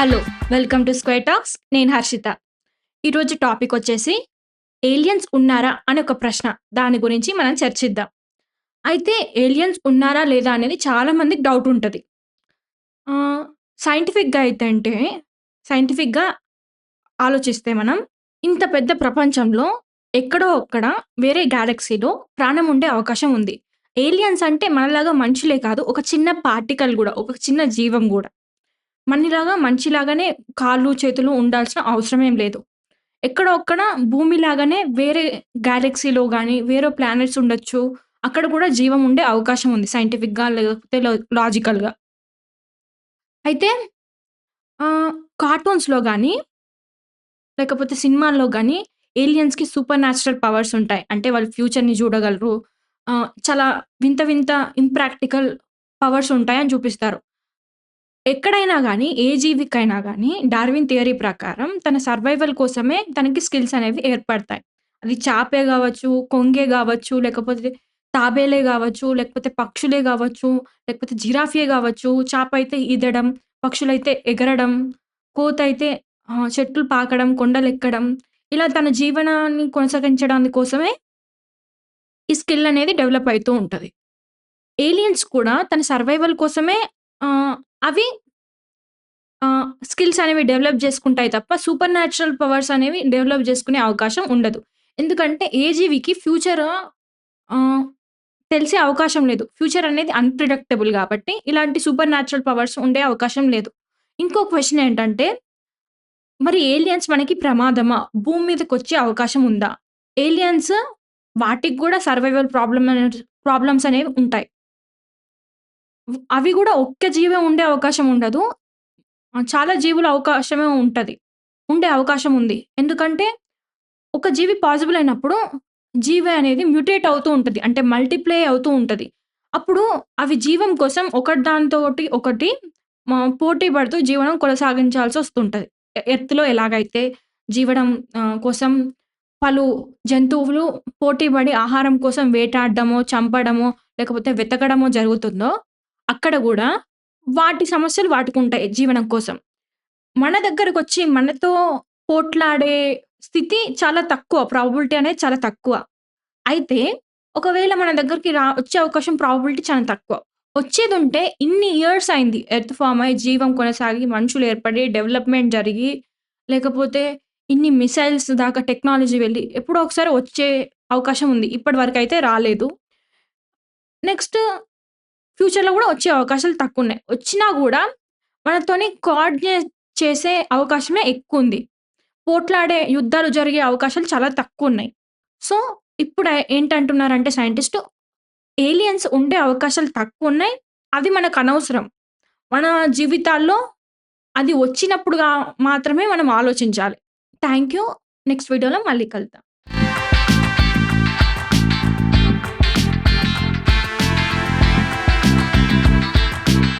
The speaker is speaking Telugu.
Hello! Welcome to square talks. నేను హర్షిత. ఈరోజు టాపిక్ వచ్చేసి ఏలియన్స్ ఉన్నారా? అని ఒక ప్రశ్న. దాని గురించి మనం చర్చిద్దాం. అయితే ఏలియన్స్ ఉన్నారా? లేదా? అనేది చాలా మందికి డౌట్ ఉంటది. ఆహ్, సైంటిఫిక్‌గా అయితే అంటే సైంటిఫిక్‌గా ఆలోచిస్తే మనం ఇంత పెద్ద ప్రపంచంలో ఎక్కడో అక్కడ వేరే గెలాక్సీలో ప్రాణం ఉండే అవకాశం ఉంది. ఏలియన్స్ అంటే మనలాగా మనుషులే కాదు. ఒక చిన్న పార్టికల్ గూడా. ఒక చిన్న జీవం గూడా. మనలాగా మనిషిలాగానే కాళ్ళు, చేతులు ఉండాల్సిన అవసరమేం లేదు. ఎక్కడో అక్కడ భూమిలాగానే వేరే గెలాక్సీలో గాని, వేరే ప్లానెట్స్ ఉండొచ్చు. అక్కడ కూడా జీవం ఉండే అవకాశం ఉంది సైంటిఫిక్‌గా లేకపోతే లాజికల్‌గా. అయితే ఆహ్, కార్టూన్స్‌లో గాని, లేకపోతే సినిమాల్లో గాని ఏలియన్స్‌కి సూపర్ న్యాచురల్ పవర్స్ ఉంటాయి. అంటే వాళ్ళు ఫ్యూచర్‌ని చూడగలరు. చాలా వింత వింత ఇంప్రాక్టికల్ పవర్స్ ఉంటాయని చూపిస్తారు. ఎక్కడైనా గాని, ఏ జీవికైనా గాని 'డార్విన్ థియరీ' ప్రకారం తన సర్వైవల్ కోసమే తనకి స్కిల్స్ అనేవి ఏర్పడతాయి. అది చాపే గావచ్చు, కొంగే గావచ్చు, లేకపోతే తాబేలే గావచ్చు, లేకపోతే పక్షులే గావచ్చు, లేకపోతే జిరాఫే గావచ్చు. చాపైతే ఈదడం, పక్షులైతే ఎగరడం, కోతైతే చెట్లు పాకడం, కొండలెక్కడం. ఇలా తన జీవనాన్ని కొనసాగించడాని కోసమే ఈ స్కిల్ అనేది డెవలప్ అయితూ ఉంటది. ఏలియన్స్ కూడా తన సర్వైవల్ కోసమే అవి స్కిల్స్ అనేవి డెవలప్ జేసుకుంటాయి తప్ప, సూపర్ న్యాచురల్ పవర్స్ అనేవి డెవలప్ జేసుకునే అవకాశం ఉండదు. ఎందుకంటే, ఏ జీవికి ఫ్యూచర్ ఆహ్, తెలిసే అవకాశం లేదు. ఫ్యూచర్ అనేది అన్‌ప్రిడిక్టబుల్ గాబట్టి, ఇలాంటి సూపర్ న్యాచురల్ పవర్స్ ఉండే అవకాశం లేదు. ఇంకో క్వెషన్ ఏంటంటే, మరి ఏలియన్స్ మనకి ప్రమాదమా? భూమి మీదకొచ్చే అవకాశం ఉందా? ఏలియన్స్ వాటికి గూడా సర్వైవల్ ప్రాబ్లమ్స్ అనేవి ఉంటాయి. అవి గూడా ఒక్క జీవే ఉండే అవకాశం ఉండదు. చాలా జీవుల అవకాశమే ఉంటది. ఉండే అవకాశం ఉంది. ఎందుకంటే, ఒక జీవి పాజిబుల్ అయినప్పుడు, జీవి అనేది మ్యూటేట్ అవుతూ ఉంటది. అంటే మల్టిప్లై అవుతూ ఉంటది. అప్పుడు అవి జీవం కోసం ఒకటి దానితోటి ఒకటి పోటీ పడుతూ జీవనం కొనసాగించాల్సొస్తుంటది. ఎర్త్‌లో ఎలాగైతే జీవడం కోసం పలు జంతువులు పోటీ పడి ఆహారం కోసం వేటాడడమో, చంపడమో, లేకపోతే వెతకడమో జరుగుతుందో, అక్కడ గూడా వాటి సమస్యలు వాటికుంటాయి జీవనం కోసం. మన దగ్గరకొచ్చి మనతో పోట్లాడే స్థితి చాలా తక్కువ. ప్రాబబిలిటీ అనేది చాలా తక్కువ. అయితే ఒకవేళ మన దగ్గరికి వచ్చే అవకాశం ప్రాబబిలిటీ చాలా తక్కువ. వచ్చేదుంటే ఇన్ని ఇయర్స్ అయింది. ఎర్త్ ఫార్మ్ అయ్యి, జీవం కొనసాగి, మనుషులు ఏర్పడి, డెవలప్‌మెంట్ జరిగి, లేకపోతే ఇన్ని మిసైల్స్ దాకా టెక్నాలజీ వెళ్ళి, ఎప్పుడో ఒకసారి వచ్చే అవకాశం ఉంది. ఇప్పటి వరకైతే రాలేదు. నెక్స్ట్ ఫ్యూచర్‌లో గూడా వచ్చే అవకాశాలు తక్కువున్నాయి. వచ్చినా గూడా మనతోని కోఆర్డినేట్ చేసే అవకాశమే ఎక్కువుంది. పోట్లాడే యుద్ధాలు జరిగే అవకాశాలు చాలా తక్కువున్నాయి. సో, ఇప్పుడు ఏంటంటున్నారంటే సైంటిస్టు ఏలియన్స్ ఉండే అవకాశాలు తక్కువున్నాయి. అది మనకనవసరం. మన జీవితాల్లో అది వచ్చినప్పుడుగా మాత్రమే మనం ఆలోచించాలి. Thank you. నెక్స్ట్ వీడియోలో మళ్ళీ కలుద్దాం.